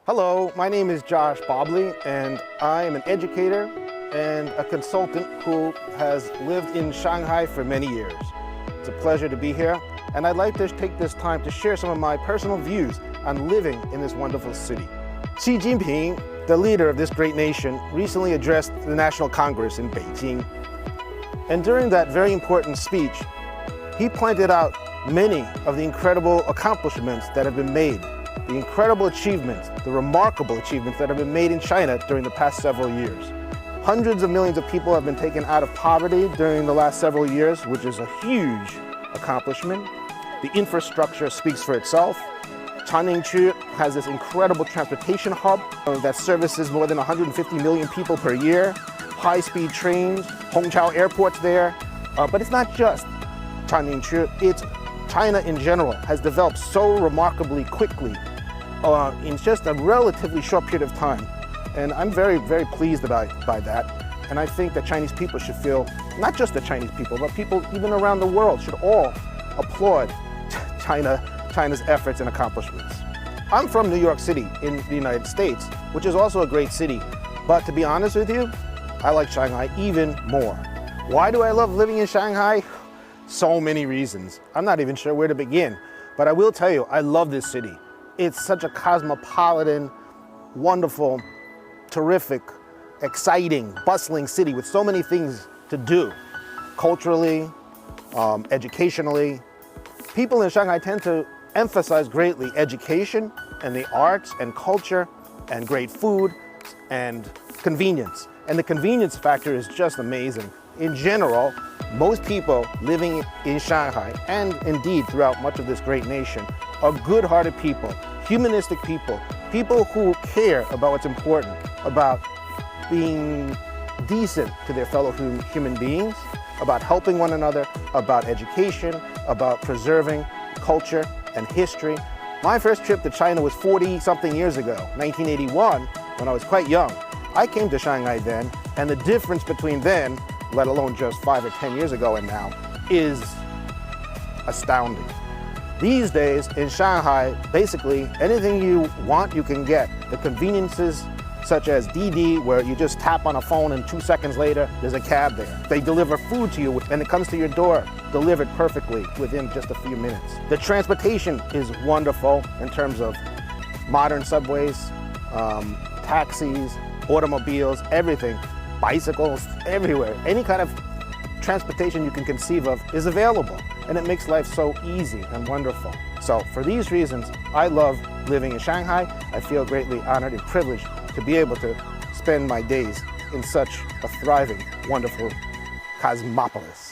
Hello, my name is Josh Bobley, and I am an educator and a consultant who has lived in Shanghai for many years. It's a pleasure to be here, and I'd like to take this time to share some of my personal views on living in this wonderful city. Xi Jinping, the leader of this great nation, recently addressed the National Congress in Beijing. And during that very important speech, he pointed out many of the incredible accomplishments that have been made, the incredible achievements, the remarkable achievements that have been made in China during the past several years. Hundreds of millions of people have been taken out of poverty during the last several years, which is a huge accomplishment. The infrastructure speaks for itself. Channingchu has this incredible transportation hub that services more than 150 million people per year. High-speed trains, Hongqiao Airport's there. But it's not just Channingchu, it's China in general has developed so remarkably quickly in just a relatively short period of time. And I'm very, very pleased by that. And I think that Chinese people should feel, not just the Chinese people, but people even around the world should all applaud China's efforts and accomplishments. I'm from New York City in the United States, which is also a great city. But to be honest with you, I like Shanghai even more. Why do I love living in Shanghai? So many reasons. I'm not even sure where to begin, but I will tell you, I love this city. It's such a cosmopolitan, wonderful, terrific, exciting, bustling city with so many things to do, culturally, educationally. People in Shanghai tend to emphasize greatly education and the arts and culture and great food and convenience. And the convenience factor is just amazing. In general, most people living in Shanghai, and indeed throughout much of this great nation, are good-hearted people, humanistic people, people who care about what's important, about being decent to their fellow human beings, about helping one another, about education, about preserving culture and history. My first trip to China was 40-something years ago, 1981, when I was quite young. I came to Shanghai then, and the difference between then, let alone just 5 or 10 years ago and now, is astounding. These days in Shanghai, basically anything you want, you can get. The conveniences such as Didi, where you just tap on a phone and 2 seconds later, there's a cab there. They deliver food to you and it comes to your door, delivered perfectly within just a few minutes. The transportation is wonderful in terms of modern subways, taxis, automobiles, everything, bicycles, everywhere. Any kind of transportation you can conceive of is available, and it makes life so easy and wonderful. So for these reasons, I love living in Shanghai. I feel greatly honored and privileged to be able to spend my days in such a thriving, wonderful cosmopolis.